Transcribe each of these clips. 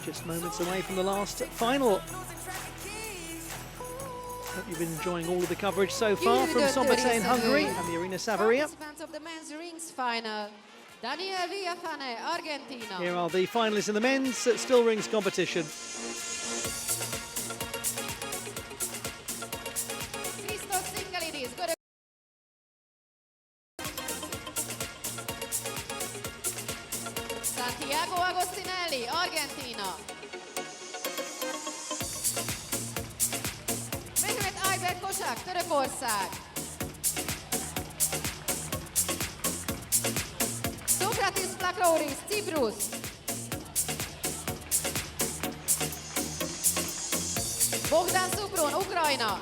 just moments away from the last final. Hope you've been enjoying all of the coverage so far from Szombathely in Hungary and the Arena Savaria. Participants of the men's rings final. Daniel Villafane, Argentina. Here are the finalists in the men's still rings competition. Christos Singalidis, good. Santiago Agostinelli, Argentina. Kosak, Törökország. Sokratis Plakrouris, Ciprus. Bogdan Supron, Ukrajna.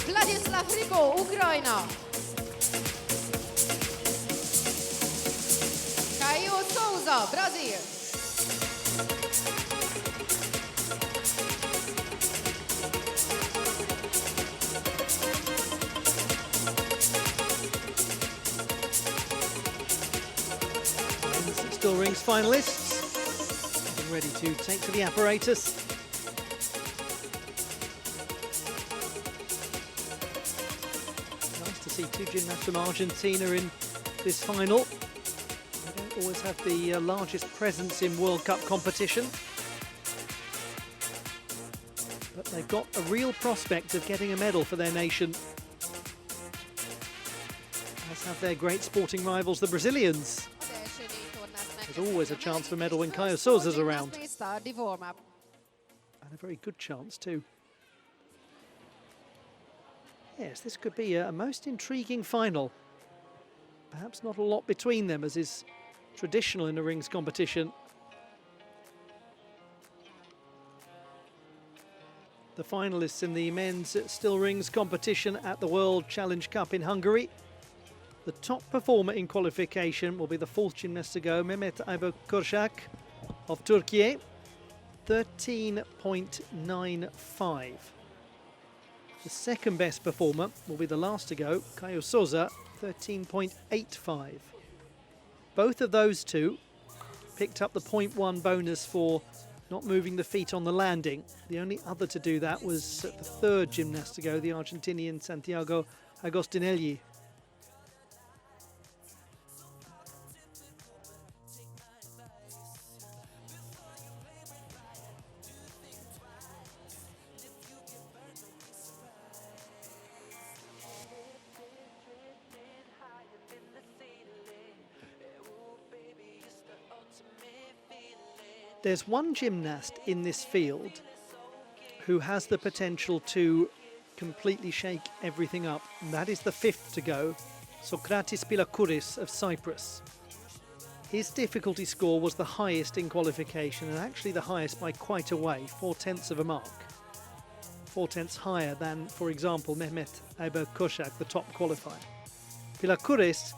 Vladislav Riko, Ukrajna. Caio Souza, Brazil. Still rings finalists, getting ready to take to the apparatus. Nice to see two gymnasts from Argentina in this final. They don't always have the largest presence in World Cup competition, but they've got a real prospect of getting a medal for their nation, as have their great sporting rivals, the Brazilians. There's always a chance for medal when Caio Souza's around. And a very good chance too. Yes, this could be a most intriguing final. Perhaps not a lot between them, as is traditional in a rings competition. The finalists in the men's still rings competition at the World Challenge Cup in Hungary. The top performer in qualification will be the fourth gymnast to go, Mehmet Aybakursak of Turkey, 13.95. The second best performer will be the last to go, Caio Souza, 13.85. Both of those two picked up the 0.1 bonus for not moving the feet on the landing. The only other to do that was the third gymnast to go, the Argentinian Santiago Agostinelli. There's one gymnast in this field who has the potential to completely shake everything up, and that is the fifth to go, Sokratis Pilakouris of Cyprus. His difficulty score was the highest in qualification, and actually the highest by quite a way, 4/10 of a mark. 4/10 higher than, for example, Mehmet Aybakursak, the top qualifier. Pilakouris,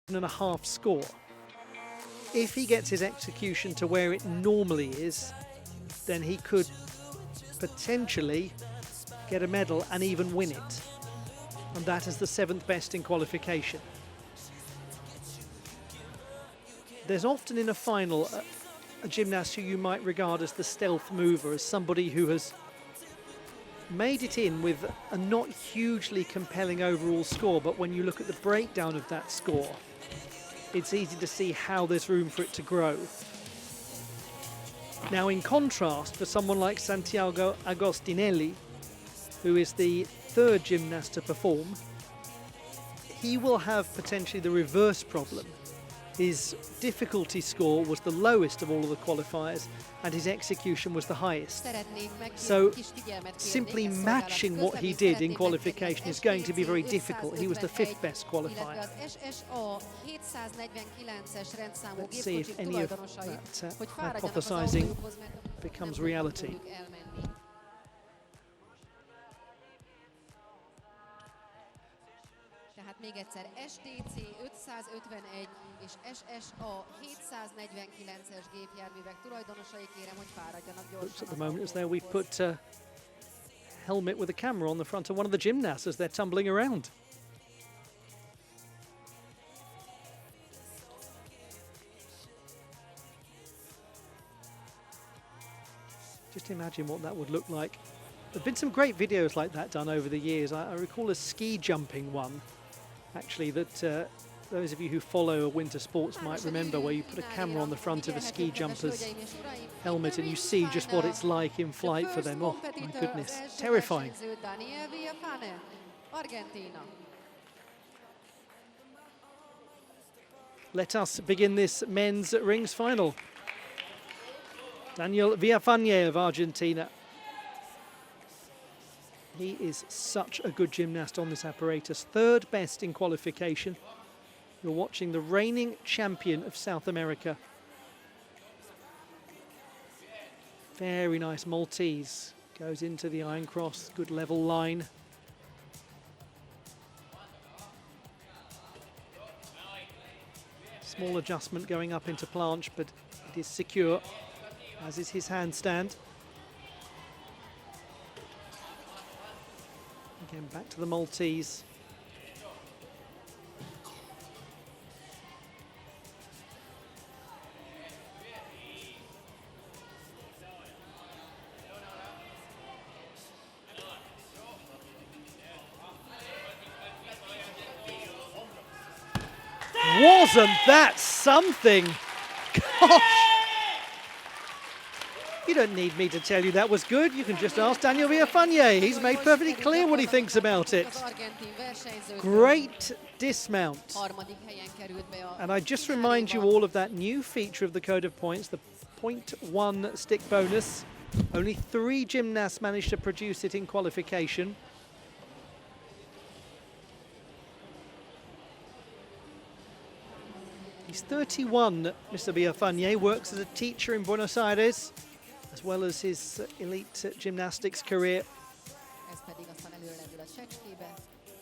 7.5 score. If he gets his execution to where it normally is, then he could potentially get a medal and even win it. And that is the 7th best in qualification. There's often in a final a gymnast who you might regard as the stealth mover, as somebody who has made it in with a not hugely compelling overall score, but when you look at the breakdown of that score, it's easy to see how there's room for it to grow. Now, in contrast, for someone like Santiago Agostinelli, who is the third gymnast to perform, he will have potentially the reverse problem. His difficulty score was the lowest of all of the qualifiers, and his execution was the highest. So simply matching what he did in qualification is going to be very difficult. He was the 5th best qualifier. Let's see if any of that hypothesizing becomes reality. Még egyszer, STC 551 és SSA 749-es gépjárművek tulajdonosai, kérem, hogy fáradjanak gyorsan. Looks at the moment as though we've put a helmet with a camera on the front of one of the gymnasts as they're tumbling around. Just imagine what that would look like. There have been some great videos like that done over the years. I recall a ski jumping one, actually, that those of you who follow winter sports might remember, where you put a camera on the front of a ski jumper's helmet and you see just what it's like in flight for them. Oh, my goodness, terrifying. Let us begin this men's rings final. Daniel Villafañe of Argentina. He is such a good gymnast on this apparatus. Third best in qualification. You're watching the reigning champion of South America. Very nice Maltese. Goes into the iron cross. Good level line. Small adjustment going up into planche, but it is secure, as is his handstand. Again, back to the Maltese. Wasn't that something? Gosh! You don't need me to tell you that was good. You can just ask Daniel Villafañe. He's made perfectly clear what he thinks about it. Great dismount. And I just remind you all of that new feature of the Code of Points, the 0.1 stick bonus. Only 3 gymnasts managed to produce it in qualification. He's 31, Mr. Villafañe, works as a teacher in Buenos Aires, as well as his elite gymnastics career.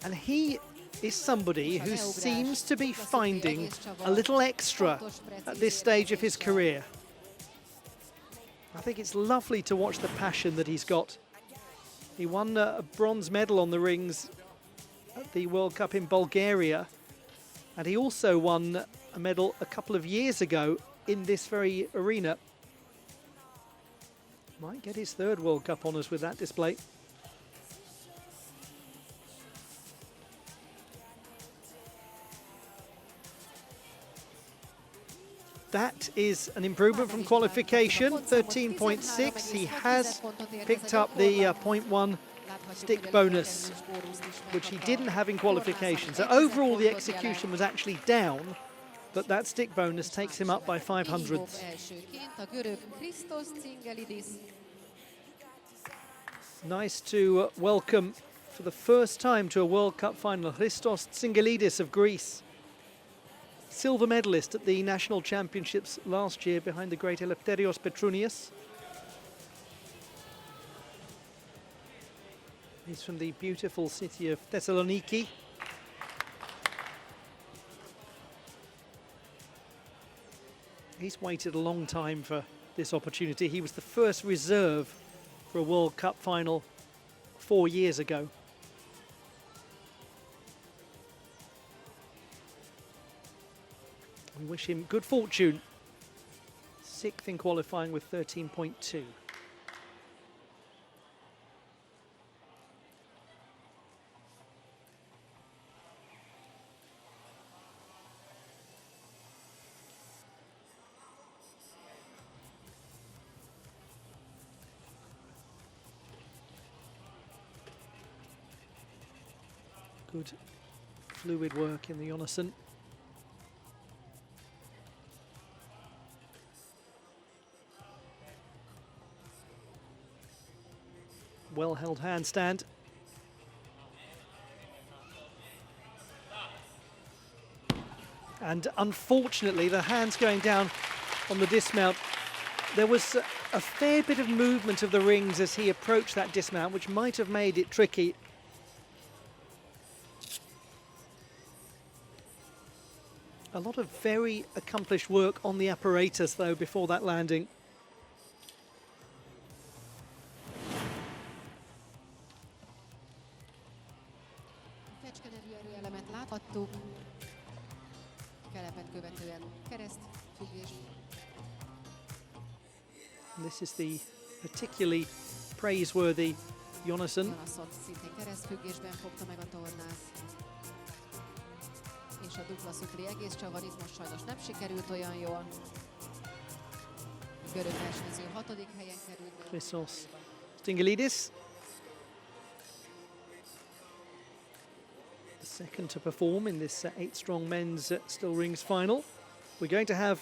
And he is somebody who seems to be finding a little extra at this stage of his career. I think it's lovely to watch the passion that he's got. He won a bronze medal on the rings at the World Cup in Bulgaria, and he also won a medal a couple of years ago in this very arena. Might get his 3rd World Cup honours with that display. That is an improvement from qualification, 13.6. He has picked up the 0.1 stick bonus, which he didn't have in qualification. So overall the execution was actually down, but that stick bonus takes him up by 500ths. Nice to welcome for the first time to a World Cup final Christos Tsingalidis of Greece. Silver medalist at the national championships last year behind the great Eleftherios Petrounias. He's from the beautiful city of Thessaloniki. He's waited a long time for this opportunity. He was the first reserve for a World Cup final 4 years ago. We wish him good fortune. 6th in qualifying with 13.2. Good fluid work in the unison. Well held handstand. And unfortunately, the hands going down on the dismount. There was a fair bit of movement of the rings as he approached that dismount, which might have made it tricky. A lot of very accomplished work on the apparatus, though, before that landing. And this is the particularly praiseworthy Jonasson. Jonasson szintén keresztfüggésben fogta meg a tornát. És a dupla szutri egész csavar itt most sajnos nem sikerült olyan jól. A görög versenyző 6. helyen került be. Christos Stingalidis, the second to perform in this 8-strong men's still rings final. We're going to have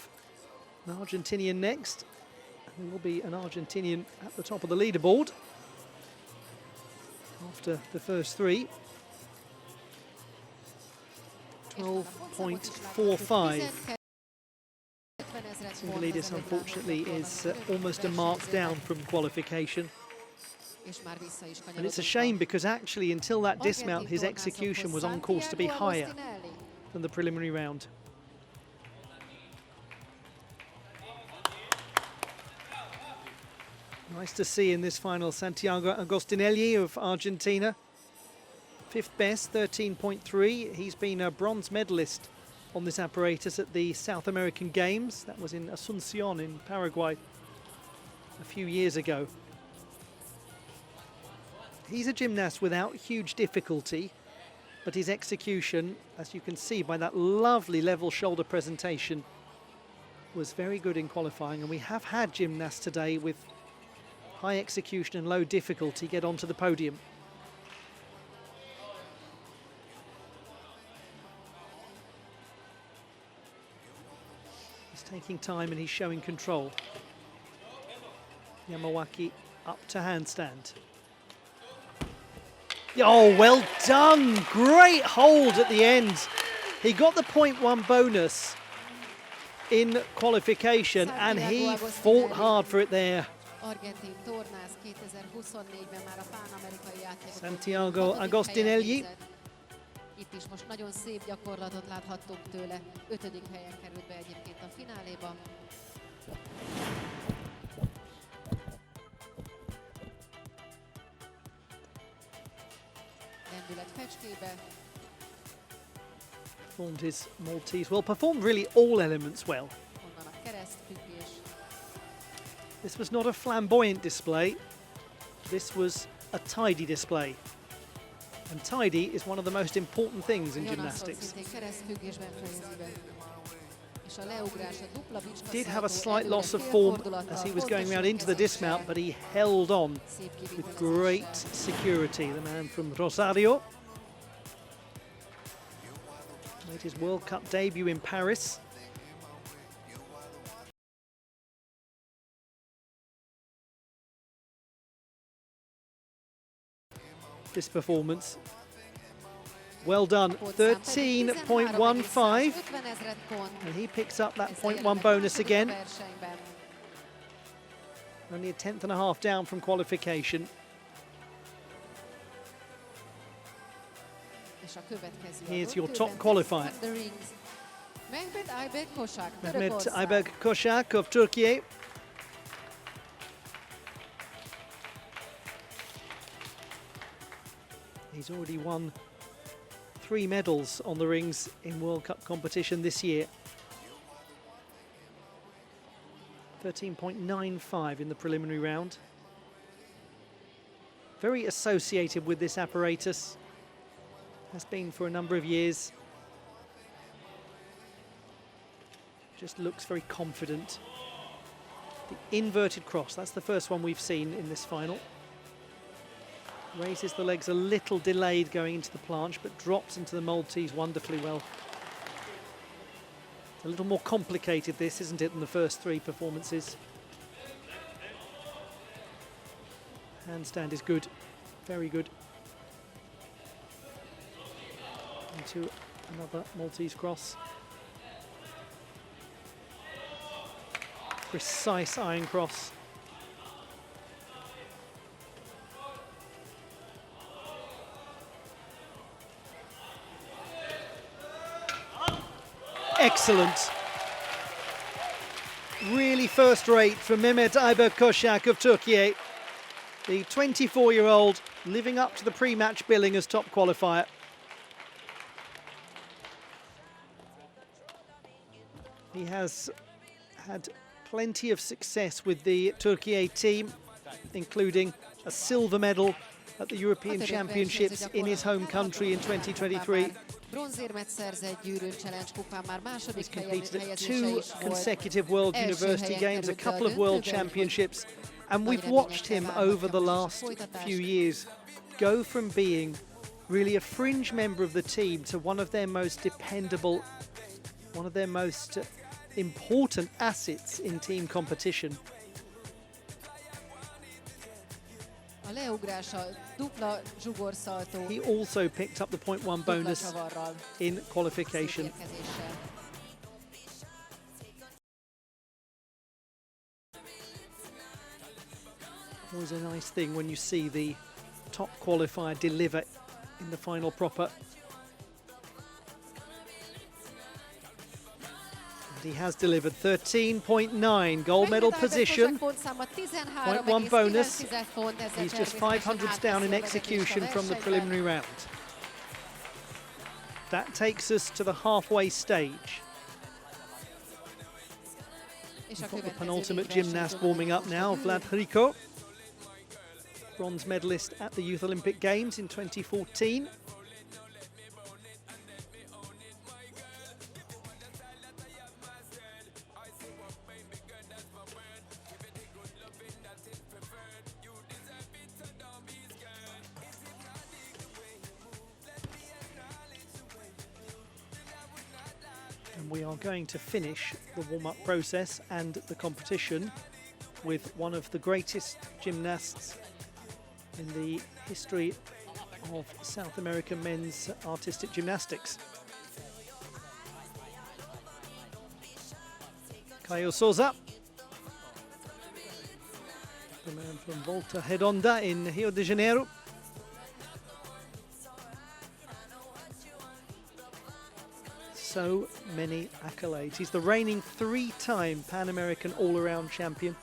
an Argentinian next. There will be an Argentinian at the top of the leaderboard after the first three. 12.45. Stingalidis, unfortunately, is almost a mark down from qualification. And it's a shame because actually, until that dismount, his execution was on course to be higher than the preliminary round. Nice to see in this final Santiago Agostinelli of Argentina. 5th best, 13.3. He's been a bronze medalist on this apparatus at the South American Games. That was in Asunción in Paraguay a few years ago. He's a gymnast without huge difficulty, but his execution, as you can see by that lovely level shoulder presentation, was very good in qualifying. And we have had gymnasts today with high execution and low difficulty get onto the podium. He's taking time and he's showing control. Yamawaki up to handstand. Oh, well done. Great hold at the end. He got the 0.1 bonus in qualification and he fought hard for it there. Santiago Agostinelli. Itt is most nagyon szép gyakorlatot láthattunk tőle. 5. helyen került be egyébként a fináléba. Lendület fecskébe. Performed his Maltese well, performed really all elements well. Onnan a keresztfüggés. This was not a flamboyant display. This was a tidy display. And tidy is one of the most important things in gymnastics. Did have a slight loss of form as he was going around into the dismount, but he held on with great security. The man from Rosario made his World Cup debut in Paris. This performance. Well done, 13.15, and he picks up that 0.1 bonus again. Only a 10th and a half down from qualification. Here's your top qualifier. Mehmet Aybek Koşak of Turkey. He's already won 3 medals on the rings in World Cup competition this year. 13.95 in the preliminary round. Very associated with this apparatus. Has been for a number of years. Just looks very confident. The inverted cross, that's the first one we've seen in this final. Raises the legs a little delayed going into the planche, but drops into the Maltese wonderfully well. It's a little more complicated this, isn't it, than the first 3 performances. Handstand is good, very good. Into another Maltese cross. Precise iron cross. Excellent. Really first rate from Mehmet Aybek Koşak of Turkey. The 24-year-old living up to the pre-match billing as top qualifier. He has had plenty of success with the Turkey team. including a silver medal at the European Championships in his home country in 2023. Bronzérmet szerzett Gyűrűn Challenge kupán, már második He's competed at helyezése 2 is volt. consecutive World University Games, a couple of World Championships, and we've watched him over the last few years go from being really a fringe member of the team to one of their most dependable, one of their most important assets in team competition. A leugrás, a dupla zsugorszaltó. He also picked up the 0.1 bonus in qualification. Always a nice thing when you see the top qualifier deliver in the final proper. And he has delivered 13.9 gold medal position, 0.1 bonus. He's just 500s down in execution from the preliminary round. That takes us to the halfway stage. We've got the penultimate gymnast warming up now, Vlad Hriko, bronze medalist at the Youth Olympic Games in 2014. And we are going to finish the warm-up process and the competition with one of the greatest gymnasts in the history of South American men's artistic gymnastics. Caio Souza, the man from Volta Redonda in Rio de Janeiro. So many accolades. He's the reigning 3-time Pan American all-around champion.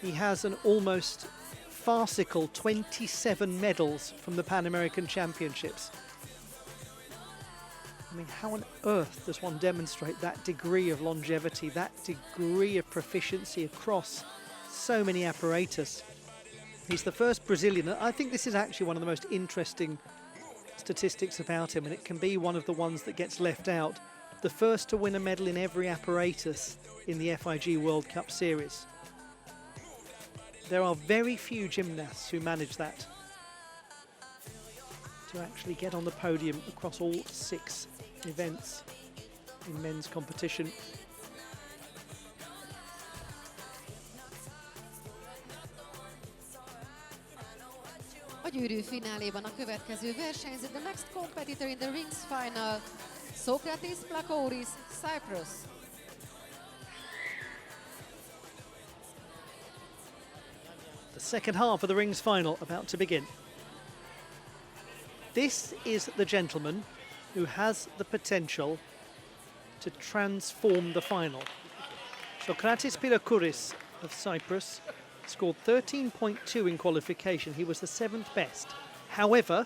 He has an almost farcical 27 medals from the Pan American Championships. I mean, how on earth does one demonstrate that degree of longevity, that degree of proficiency across so many apparatus? He's the first Brazilian. I think this is actually one of the most interesting statistics about him, and it can be one of the ones that gets left out. The first to win a medal in every apparatus in the FIG World Cup Series. There are very few gymnasts who manage that, to actually get on the podium across all 6 events in men's competition. A gyűrű fináléban a következő versenyző, the next competitor in the rings final, Socrates Plakouris, Cyprus. The second half of the rings final about to begin. This is the gentleman who has the potential to transform the final. Socrates Plakouris of Cyprus scored 13.2 in qualification. He was the 7th best. However,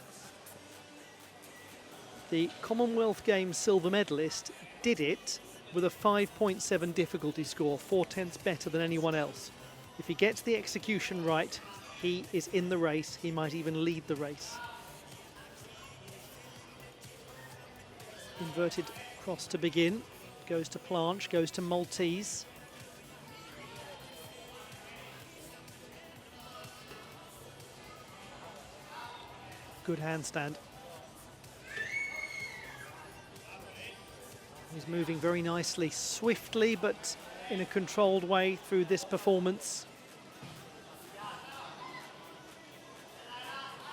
the Commonwealth Games silver medalist did it with a 5.7 difficulty score, 4/10 better than anyone else. If he gets the execution right, he is in the race. He might even lead the race. Inverted cross to begin. Goes to planche, goes to Maltese. Good handstand. He's moving very nicely, swiftly, but in a controlled way through this performance.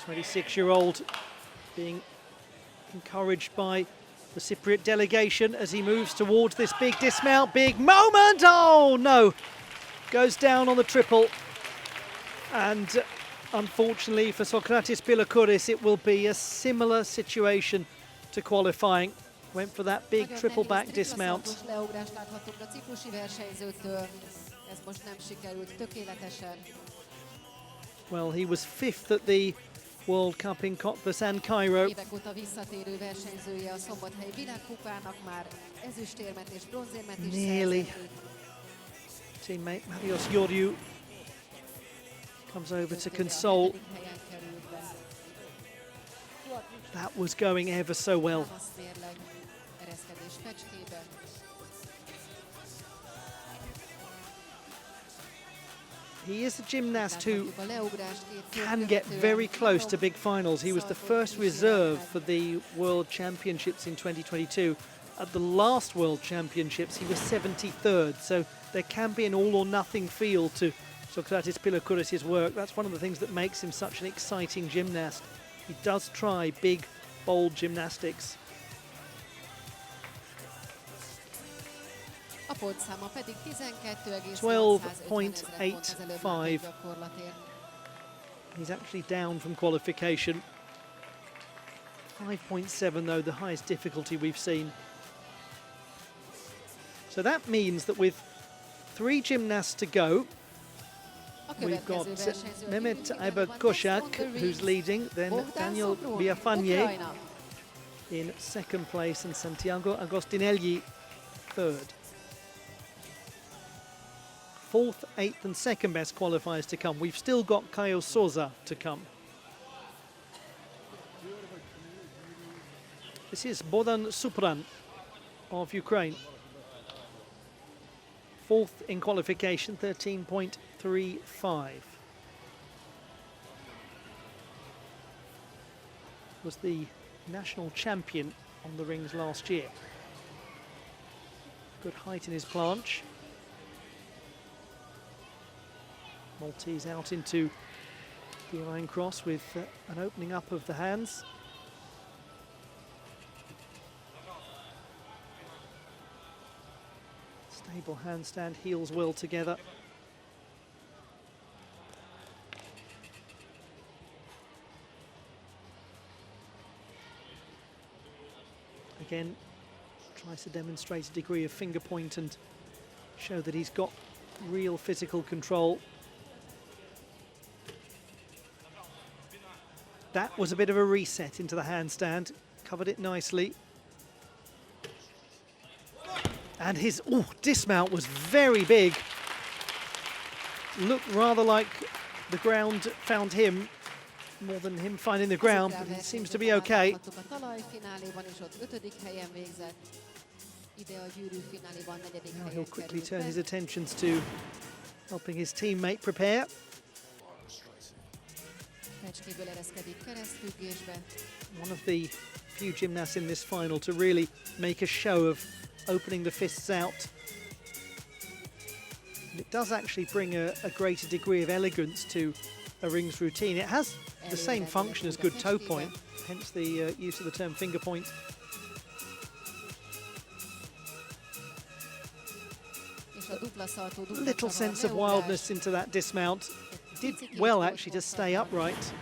26-year-old being encouraged by the Cypriot delegation as he moves towards this big dismount. Big moment! Oh, no! Goes down on the triple. And unfortunately for Socrates Plakouris, it will be a similar situation to qualifying. Went for that big triple back dismount. Well, he was 5th at the World Cup in Cottbus and Cairo. Évek óta visszatérő versenyzője a Szombathelyi világkupának, már ezüstérmet és bronzérmet is Nearly. szerzett. Teammate Marius Ioriu Comes over to Döntőbe a console. 7. helyen került be. That was going ever so well. Támaszmérleg, ereszkedés fecskébe. He is a gymnast who Láthatjuk a leugrást két can kört get követően. very close to 3 big finals. He was the first reserve for the World Championships in 2022. At the last World Championships, he was 73rd. So there can be an all or nothing feel to Sokratis Pilakouris' work. That's one of the things that makes him such an exciting gymnast. He does try big, bold gymnastics. A pontszáma pedig 12,855 12.85. gyakorlatért. He's actually down from qualification. 5.7 though, the highest difficulty we've seen. So that means that with 3 gymnasts to go, we've got Mehmet Aybakoshak, who's leading, then Daniel Biafanye in second place and Santiago Agostinelli third. 4th, 8th and second best qualifiers to come. We've still got Kayo Souza to come. This is Bohdan Supran of Ukraine. 4th in qualification, 13.35. Was the national champion on the rings last year. Good height in his planche. Maltese out into the iron cross with an opening up of the hands. Stable handstand, heels well together. Again, tries to demonstrate a degree of finger point and show that he's got real physical control. That was a bit of a reset into the handstand, covered it nicely. And his dismount was very big. Looked rather like the ground found him more than him finding the ground, but he seems to be okay. Now he'll quickly turn his attentions to helping his teammate prepare. One of the few gymnasts in this final to really make a show of opening the fists out. And it does actually bring a greater degree of elegance to a rings routine. It has the same function as good toe point, hence the use of the term finger point. A little sense of wildness into that dismount. Did well actually to stay upright.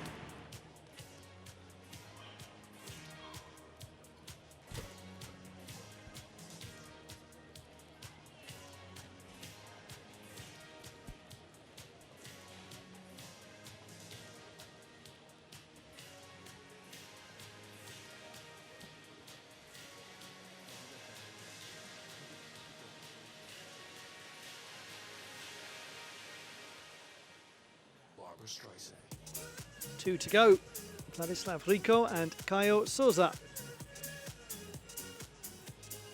Two to go, Vladislav Rico and Kayo Souza.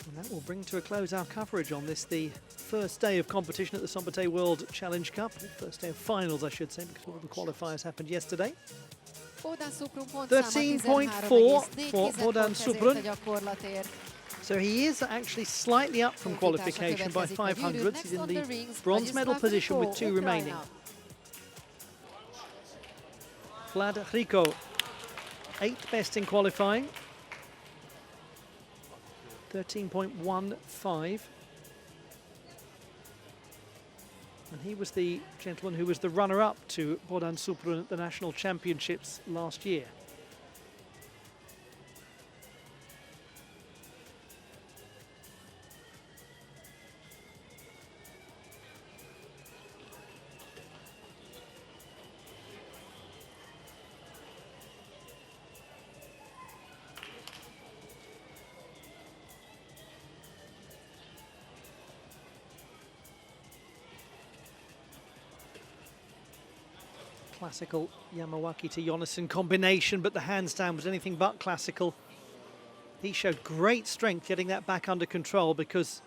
And that will bring to a close our coverage on this, the first day of competition at the Szombathely World Challenge Cup. First day of finals, I should say, because all the qualifiers happened yesterday. 13.4 for Bohdan Supran. So he is actually slightly up from qualification by 500. He's in the bronze medal position with 2 remaining. Vlad Rico, 8th best in qualifying, 13.15. And he was the gentleman who was the runner-up to Bohdan Supran at the National Championships last year. classical Yamawaki to Jonasson combination, but the handstand was anything but classical. He showed great strength getting that back under control because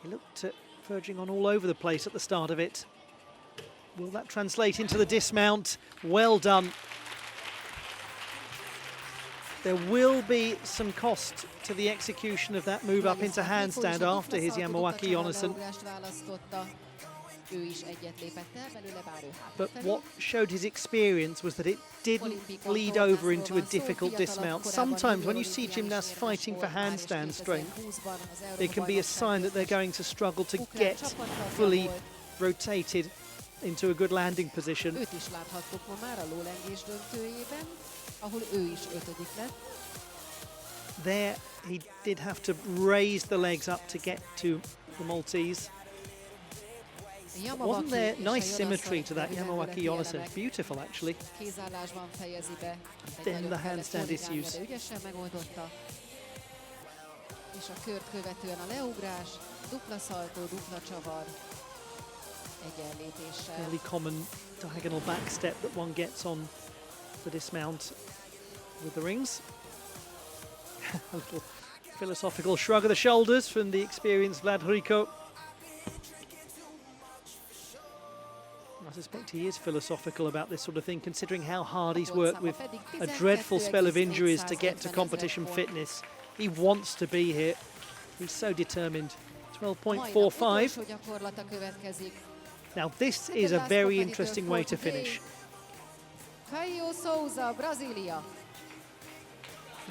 he looked verging on all over the place at the start of it. Will that translate into the dismount? Well done. There will be some cost to the execution of that move up into handstand after his Yamawaki Jonasson. But what showed his experience was that it didn't bleed over into a difficult dismount. Sometimes when you see gymnasts fighting for handstand strength, it can be a sign that they're going to struggle to get fully rotated into a good landing position. There he did have to raise the legs up to get to the Maltese. Wasn't there nice symmetry to that Yamawaki Jonasson? Beautiful, actually. Then the handstand issues. Fairly common diagonal back step that one gets on the dismount with the rings. A little philosophical shrug of the shoulders from the experienced Vlad Hriko. I suspect he is philosophical about this sort of thing, considering how hard he's worked with a dreadful spell of injuries to get to competition fitness. He wants to be here. He's so determined. 12.45. Now this is a very interesting way to finish. A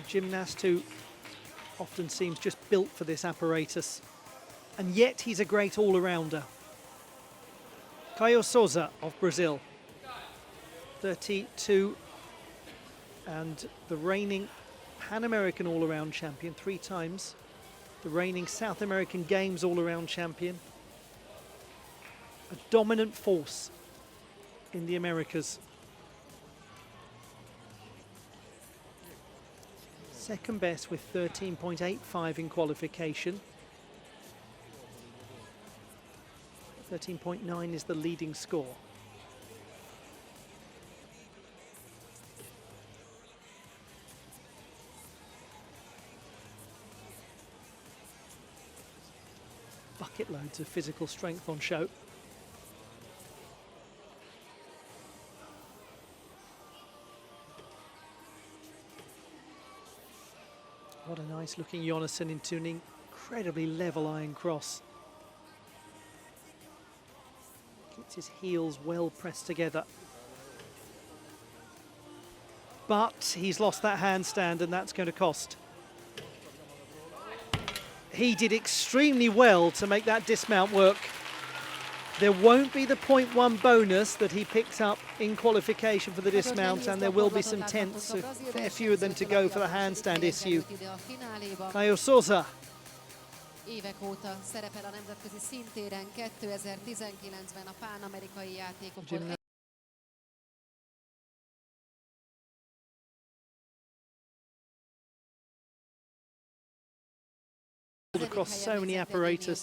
gymnast who often seems just built for this apparatus, and yet he's a great all-arounder. Caio Souza of Brazil, 32, and the reigning Pan-American all-around champion 3 times, the reigning South American Games all-around champion, a dominant force in the Americas. Second best with 13.85 in qualification. 13.9 is the leading score. Bucket loads of physical strength on show. What a nice looking Jonasson into an incredibly level iron cross. Gets his heels well pressed together. But he's lost that handstand and that's going to cost. He did extremely well to make that dismount work. There won't be the 0.1 bonus that he picked up in qualification for the dismount, and there will be some tenths, a fair few of them to go for the handstand issue. Caio Souza. Évek óta szerepel a nemzetközi szintéren, 2019-ben a pán-amerikai játékokon. Across so many apparatus.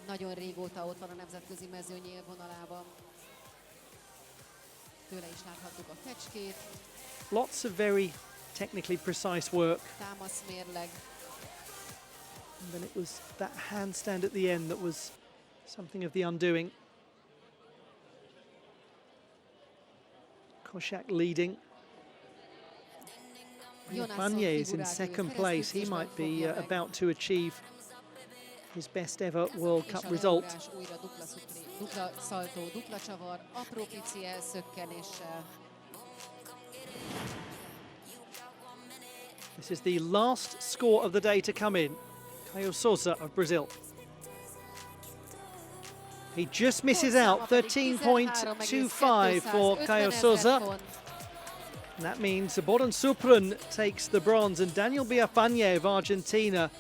Nagyon régóta ott van a nemzetközi mezőny élvonalában. Tőle is láthattuk a fecskét. Lots of very technically precise work. Támaszmérleg. And then it was that handstand at the end that was something of the undoing. Koshak leading. Banye is in second place. He might be about to achieve his best ever World Cup result. Dupla szaltó, dupla csavar, apró pici elszökkenéssel. This is the last score of the day to come in. Caio Souza of Brazil. He just misses out, 13.25 for Caio Souza. And that means Boron Supran takes the bronze, and Daniel Biafanye of Argentina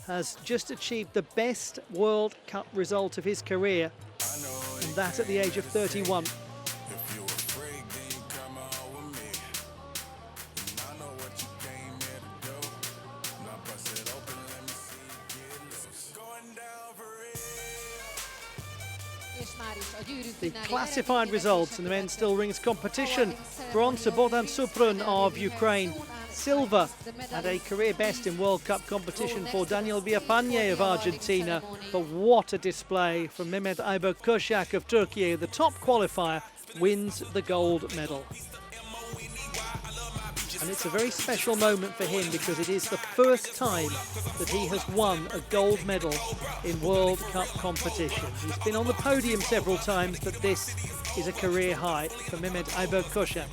has just achieved the best World Cup result of his career, and that at the age of 31. The classified results in the men's still rings competition. Bronze to Bohdan Suprun of Ukraine. Silver and a career best in World Cup competition for Daniel Villafañe of Argentina. But what a display from Mehmet Ayber Koşak of Turkey. The top qualifier wins the gold medal. And it's a very special moment for him because it is the first time that he has won a gold medal in World Cup competition. He's been on the podium several times, but this is a career high for Mehmet Ayber Koşak.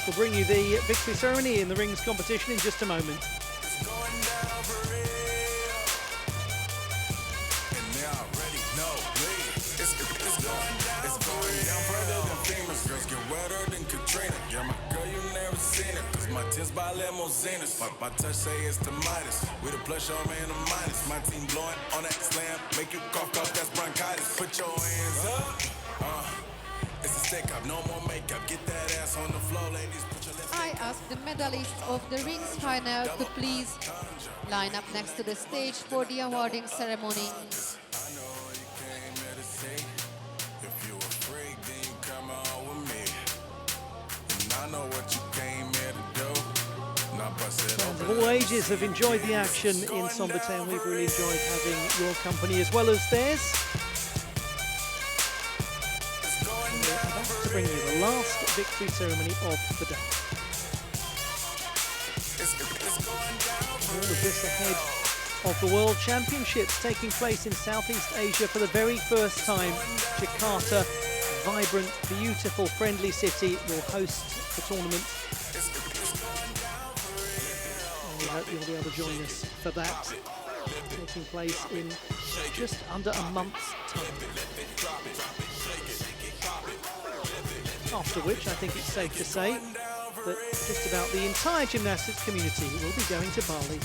We'll bring you the victory ceremony in the rings competition in just a moment. My touch say it's the Midas. With a plus on man a minus. My team blowing on that slam. Make you cough, that's bronchitis. Put your hands up. It's a stick up, no more makeup. Get that ass on the floor, ladies. Put your left. I ask the medalists of the rings final to please line up next to the stage for the awarding ceremony. I know you came here to say. If you afraid, then you come on with me. And I know what you came here to do. Fans of all ages have enjoyed the action in Szombathely, and we've really enjoyed having your company as well as theirs. We're about to bring you the last victory ceremony of the day. All of this ahead of the World Championships taking place in Southeast Asia for the very first time. Jakarta, vibrant, beautiful, friendly city, will host the tournament. We hope you'll be able to join us for that, taking place in just under a month's time. After which, I think it's safe to say that just about the entire gymnastics community will be going to Bali.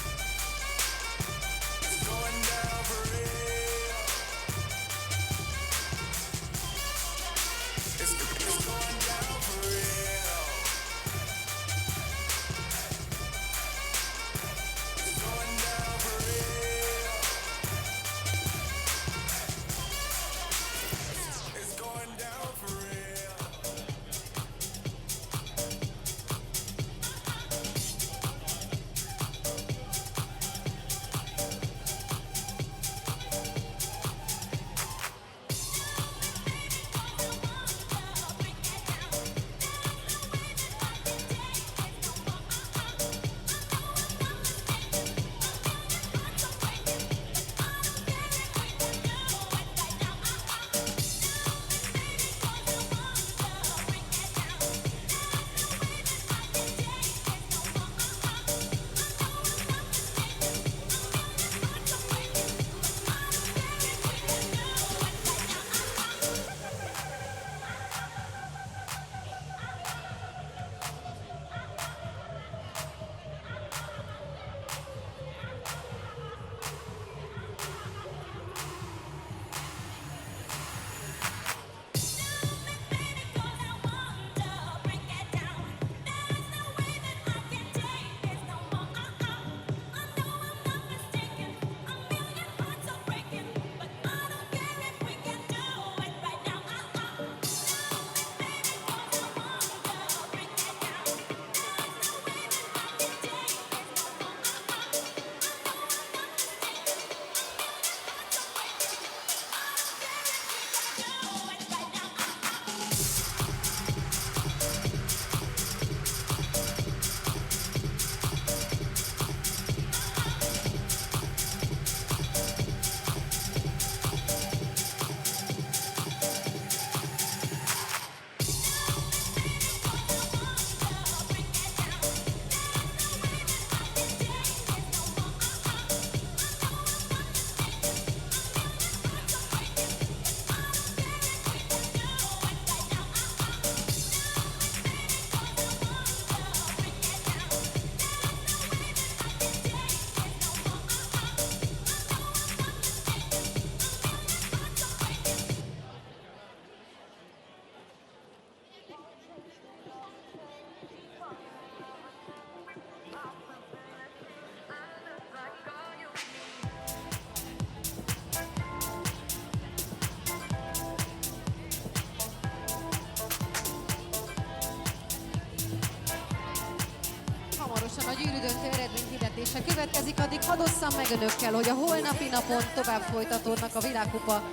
megmérettetése következik, addig hadd osszam meg önökkel, hogy a holnapi napon tovább folytatódnak a világkupa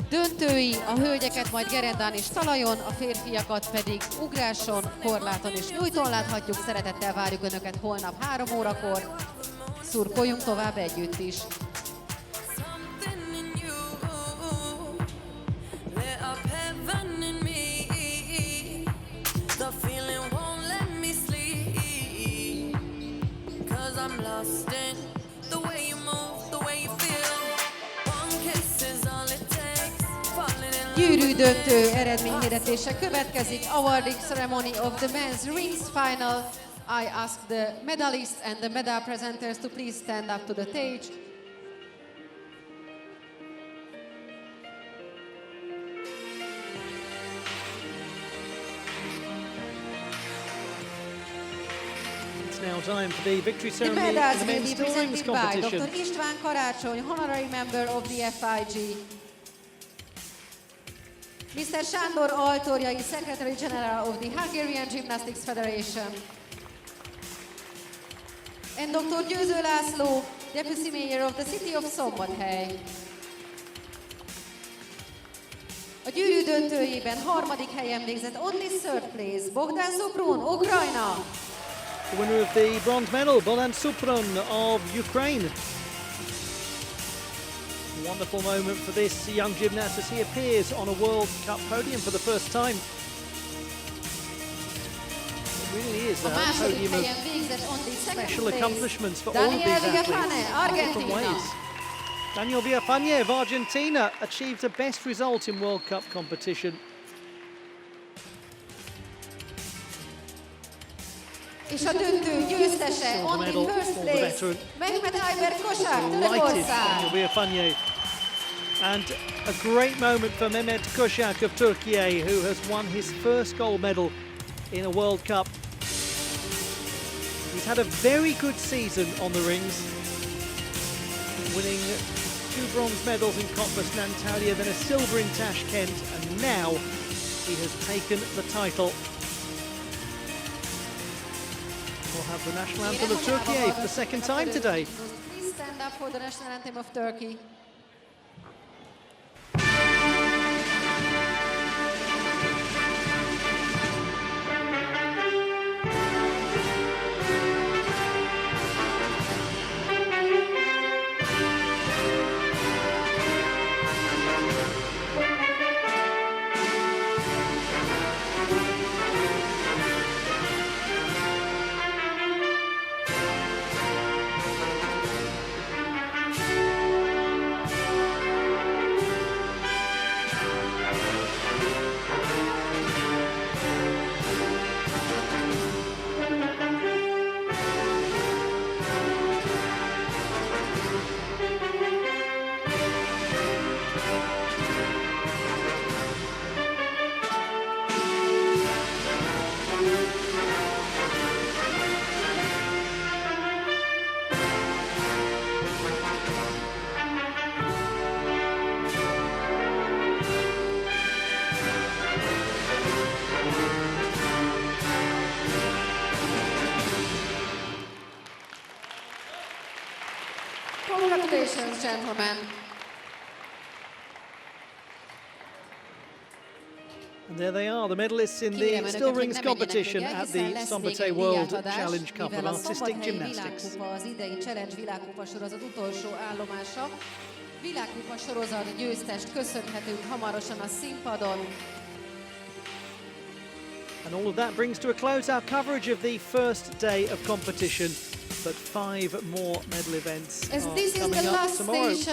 döntői, a hölgyeket majd gerendán és talajon, a férfiakat pedig ugráson, korláton és nyújton láthatjuk. Szeretettel várjuk önöket holnap 3 órakor. Szurkoljunk tovább együtt is. Gyűrű döntő eredményhirdetése következik. Awarding ceremony of the men's rings final. I ask the medalists and the medal presenters to please stand up to the stage. It's now time for the victory The ceremony in medals the will men's be still rings presented by competition. Dr. István Karácsony, honorary member of the FIG. Mr. Sándor Altorjai, Secretary General of the Hungarian Gymnastics Federation. And Dr. Győző László, Deputy Mayor of the City of Szombathely. A gyűrű döntőjében harmadik helyen végzett, only third place, Bogdan Zuprun, Ukrajna. The winner of the bronze medal, Bolan Supron of Ukraine. Wonderful moment for this young gymnast as he appears on a World Cup podium for the first time. It really is A a második podium helyen of végzett, only second special place, accomplishments for all of Daniel these athletes Villafane, in different Argentina. ways. Daniel Villafane of Argentina achieved the best result in World Cup competition. És a döntő győztese, Silver only medal first for the place, veteran. Mehmet Ayber Kosak, Delighted Törökország. Daniel Villafane. And a great moment for Mehmet Kosak of Turkey, who has won his first gold medal in a World Cup. He's had a very good season on the rings, winning 2 bronze medals in Cottbus and Antalya, then a silver in Tashkent, and now he has taken the title. We'll have the national anthem of Turkey for the second time today. Please stand up for the national anthem of Turkey. Congratulations, gentlemen. And there they are, the medalists in Kérem the önöket, still hogy rings ne menjenek competition még el, at hiszen the lesz Szombathely még egy World díjátadás, Challenge Cup of mivel a Artistic Szombathelyi Gymnastics. világkupa az idei Challenge világkupa sorozat utolsó állomása. Világkupa sorozat győztest köszönhetünk hamarosan a színpadon. And all of that brings to a close our coverage of the first day of competition, but 5 more medal events As are this is coming the up last tomorrow. station